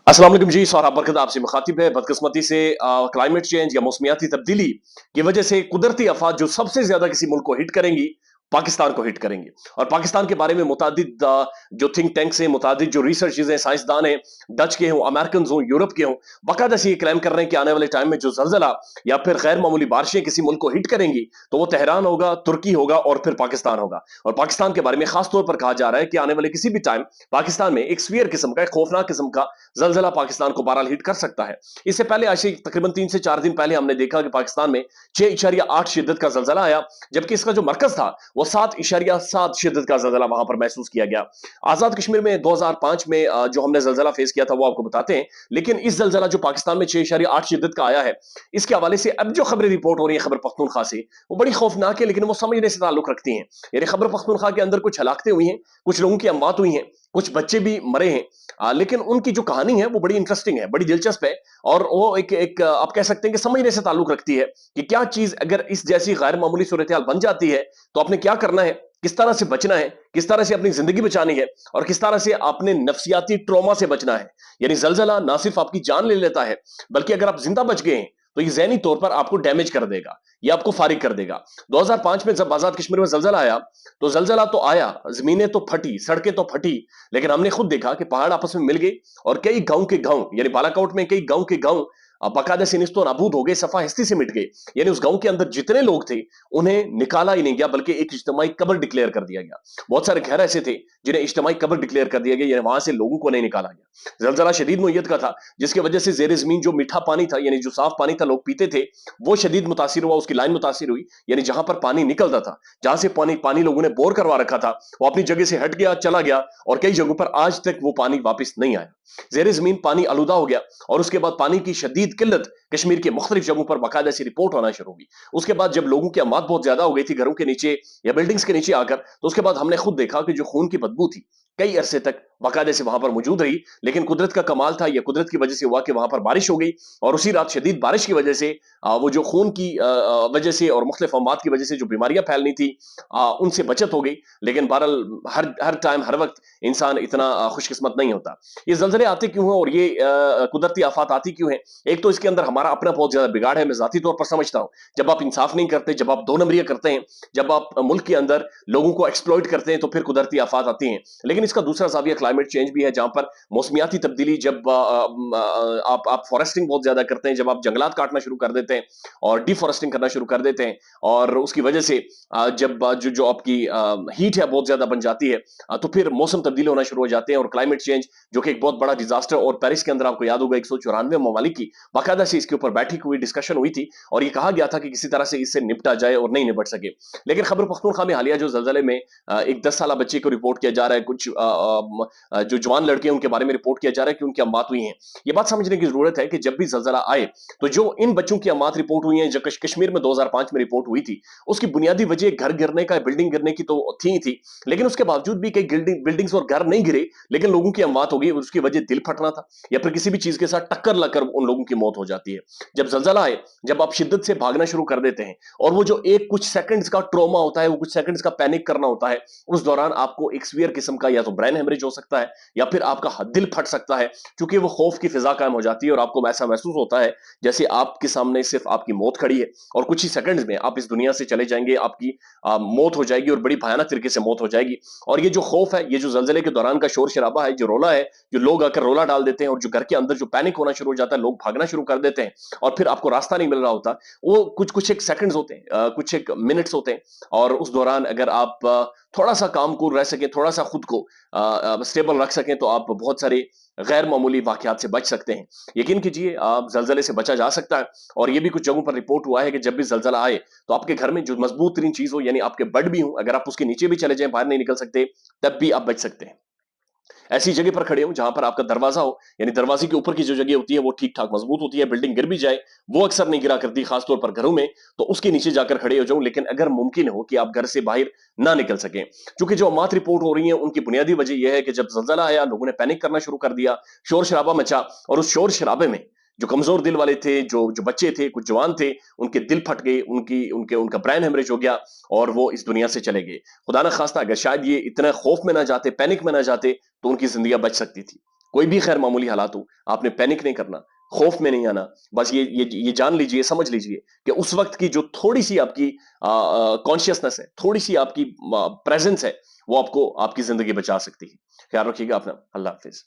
अस्सलाम वालेकुम जी, सौरभ बरकत आपसे मुखातिब है। बदकिस्मती से क्लाइमेट चेंज या मौसमियाती तब्दीली की वजह से कुदरती आफात जो सबसे ज्यादा किसी मुल्क को हिट करेंगी, पाकिस्तान को हिट करेंगे। और पाकिस्तान के बारे में मुतादिद जो थिंक टैंक्स हैं, मुतादिद जो रिसर्चेज हैं, साइंसदान हैं, डच के हों, अमेरिकन हों, यूरोप के हों, बाकायदा से ये क्लेम कर रहे हैं कि आने वाले टाइम में जो जलजला या फिर गैर मामूली बारिशें किसी मुल्क को हिट करेंगी, तो वो तेहरान होगा, तुर्की होगा और फिर पाकिस्तान होगा। और पाकिस्तान के बारे में खास तौर पर कहा जा रहा है कि आने वाले किसी भी टाइम पाकिस्तान में एक स्फीयर किस्म का, एक खौफनाक किस्म का जलजला पाकिस्तान को बहरहाल हिट कर सकता है। इससे पहले आज से तकरीबन 3 से 4 दिन पहले हमने देखा कि पाकिस्तान में 6.8 शिद्दत का जलजला आया, जबकि इसका जो मरकज था वो 7.7 शिद्दत का जलजला वहां पर महसूस किया गया। आजाद कश्मीर में 2005 में जो हमने जलजला फेस किया था वो आपको बताते हैं। लेकिन इस जलजला जो पाकिस्तान में 6.8 शिद्दत का आया है, इसके हवाले से अब जो खबरें रिपोर्ट हो रही है खबर पख्तूनख्वा से, वो बड़ी खौफनाक है, लेकिन वो समझने से ताल्लुक रखती हैं। यानी खबर पख्तूनख्वा के अंदर कुछ हलाकतें हुई हैं, कुछ लोगों की अमवात हुई हैं, कुछ बच्चे भी मरे हैं। लेकिन उनकी जो कहानी है वो बड़ी इंटरेस्टिंग है, बड़ी दिलचस्प है। और वो एक एक आप कह सकते हैं कि समझने से ताल्लुक रखती है कि क्या चीज अगर इस जैसी गैर मामूली सूरत हाल बन जाती है तो आपने क्या करना है, किस तरह से बचना है, किस तरह से अपनी जिंदगी बचानी है, और किस तरह से आपने नफसियाती ट्रॉमा से बचना है। यानी जलजला ना सिर्फ आपकी जान ले लेता है, बल्कि अगर आप जिंदा बच गए हैं तो ये जहनी तौर पर आपको डैमेज कर देगा, ये आपको फारिग कर देगा। 2005 में जब आजाद कश्मीर में जलजला आया, तो जलजला तो आया, जमीनें तो फटी, सड़कें तो फटी, लेकिन हमने खुद देखा कि पहाड़ आपस में मिल गए और कई गांव के गांव, यानी बालाकोट में कई गांव के गांव बाकायदा से निस्तो नाबूद हो गए, सफा हिस्ती से मिट गए। यानी उस गांव के अंदर जितने लोग थे उन्हें निकाला ही नहीं गया, बल्कि एक इज्तिमाई कब्र डिक्लेयर कर दिया गया। बहुत सारे घर ऐसे थे जिन्हें इज्तिमाई कब्र डिक्लेयर कर दिया गया, यानी वहां से लोगों को नहीं निकाला गया। जलजला शदीद नोयत का था, जिसकी वजह से जेर जमीन जो मीठा पानी था, यानी जो साफ पानी था लोग पीते थे, वो शदीद मुतासिर हुआ, उसकी लाइन मुतासिर हुई। यानी जहां पर पानी निकलता था, जहां से पानी पानी लोगों ने बोर करवा रखा था, वो अपनी जगह से हट गया, चला गया, और कई जगहों पर आज तक वो पानी वापस नहीं आया। जेर जमीन पानी आलूदा हो गया, और उसके बाद पानी की शदीद किल्लत कश्मीर के मुख्तलिफ जगहों पर बाकायदा से रिपोर्ट होना शुरू हुई। उसके बाद जब लोगों की अमात बहुत ज्यादा हो गई थी घरों के नीचे या बिल्डिंग्स के नीचे आकर, तो उसके बाद हमने खुद देखा कि जो खून की बदबू थी कई अरसे तक बाकायदे से वहां पर मौजूद रही। लेकिन कुदरत का कमाल था, या कुदरत की वजह से हुआ कि वहां पर बारिश हो गई, और उसी रात शदीद बारिश की वजह से वो जो खून की वजह से और मुख्तलिफ अमात की वजह से जो बीमारियां फैलनी थी, उनसे बचत हो गई। लेकिन बहरहाल हर हर टाइम हर वक्त इंसान इतना खुशकिस्मत नहीं होता। ये जलजले आते क्यों हैं और ये कुदरती आफात आती क्यों हैं? एक तो इसके अंदर हमारा अपना बहुत ज्यादा बिगाड़ है, मैं जाती तौर पर समझता हूं। जब आप इंसाफ नहीं करते, जब आप दो नंबरिया करते हैं, जब आप मुल्क के अंदर लोगों को एक्सप्लॉइट करते हैं, तो फिर कुदरती आफात आती हैं। लेकिन इसका दूसरा जाविया क्लाइमेट चेंज भी है, जहां पर मौसमियाती तब्दीली, जब आप फॉरेस्टिंग बहुत ज्यादा करते हैं, जब आप जंगलात काटना शुरू कर देते हैं और डिफॉरेस्टिंग करना शुरू कर देते हैं, और उसकी वजह से जब जो जो आपकी हीट है बहुत ज्यादा बन जाती है, तो फिर मौसम तब्दील होना शुरू हो जाते हैं। और क्लाइमेट चेंज जो कि एक बहुत बड़ा डिजास्टर, और पेरिस के अंदर आपको याद होगा 194 ममालिक की बाकायदा से इसके ऊपर बैठक हुई, डिस्कशन हुई थी, और ये कहा गया था कि किसी तरह से इससे निपटा जाए, और नहीं निपट सके। लेकिन खबर पख्तूनख्वा में हालिया जो जलजले में एक 10 साल बच्चे को रिपोर्ट किया जा रहा है, कुछ जो जवान लड़के हैं उनके बारे में रिपोर्ट किया जा रहा है कि उनकी अमात हुई है। ये बात समझने की जरूरत है कि जब भी जलजला आए, तो जो इन बच्चों की अमात रिपोर्ट हुई है, जो कश्मीर में 2005 में रिपोर्ट हुई थी, उसकी बुनियादी वजह घर गिरने का, बिल्डिंग गिरने की तो थी, लेकिन उसके बावजूद भी कई बिल्डिंग्स और घर नहीं गिरे, लेकिन लोगों की अमवात हो गई। उसकी वजह दिल फटना था, या फिर किसी भी चीज के साथ टक्कर लगकर उन लोगों की मौत हो जाती है। जब जलजला आए, जब आप शिद्दत से भागना शुरू कर देते हैं, और वो जो एक कुछ सेकंड्स का ट्रॉमा होता है, वो कुछ सेकंड्स का पैनिक करना होता है, उस दौरान आपको एक सीवियर किस्म का या तो ब्रेन हेमरेज हो सकता है, या फिर आपका दिल फट सकता है, क्योंकि वो खौफ की फिजा कायम हो जाती है, और आपको ऐसा महसूस होता है जैसे आपके सामने सिर्फ आपकी मौत खड़ी है, और कुछ ही सेकंड्स में आप इस दुनिया से चले जाएंगे, आपकी मौत हो जाएगी, और बड़ी भयानक तरीके से मौत हो जाएगी। और ये जो खौफ है, ये जो जलजले के दौरान का शोर शराबा है, जो रोला है, जो लोग आकर रोला डाल देते हैं, और जो घर के अंदर जो पैनिक होना शुरू हो जाता है, लोग भागना शुरू कर देते हैं, और फिर आपको रास्ता नहीं मिल रहा होता, वो कुछ कुछ एक सेकंड्स होते हैं, कुछ एक मिनट्स होते हैं। और उस दौरान अगर आप थोड़ा सा काम को रह सके, थोड़ा सा खुद को स्टेबल रख सकें, तो आप बहुत सारे गैर मामूली वाकयात से बच सकते हैं। यकीन कीजिए, आप जलजले से बचा जा सकता है। और ये भी कुछ जगहों पर रिपोर्ट हुआ है कि जब भी जलजला आए, तो आपके घर में जो मजबूत तरीन चीज हो, यानी आपके बेड भी हो, अगर आप उसके नीचे भी चले जाएं, बाहर नहीं निकल सकते, तब भी आप बच सकते हैं। ऐसी जगह पर खड़े हो जहां पर आपका दरवाजा हो, यानी दरवाजे के ऊपर की जो जगह होती है वो ठीक ठाक मजबूत होती है, बिल्डिंग गिर भी जाए वो अक्सर नहीं गिरा करती, खासतौर पर घरों में, तो उसके नीचे जाकर खड़े हो जाओ। लेकिन अगर मुमकिन हो कि आप घर से बाहर ना निकल सकें, क्योंकि जो अमात रिपोर्ट हो रही है उनकी बुनियादी वजह यह है कि जब जलजला आया, लोगों ने पैनिक करना शुरू कर दिया, शोर शराबा मचा, और उस शोर शराबे में जो कमजोर दिल वाले थे, जो जो बच्चे थे, कुछ जवान थे, उनके दिल फट गए, उनकी उनके उनका ब्रेन हेमरेज हो गया, और वो इस दुनिया से चले गए। खुदा ना खास्ता अगर शायद ये इतना खौफ में ना जाते, पैनिक में ना जाते, तो उनकी जिंदगी बच सकती थी। کوئی بھی خیر معمولی حالات ہو، آپ نے پینک نہیں کرنا، خوف میں نہیں آنا، بس یہ جان لیجئے، سمجھ لیجئے کہ اس وقت کی جو تھوڑی سی آپ کی کانشیسنس ہے، تھوڑی سی آپ کی پریزنس ہے، وہ آپ کو آپ کی زندگی بچا سکتی ہے۔ خیال رکھیے گا اپنا، اللہ حافظ۔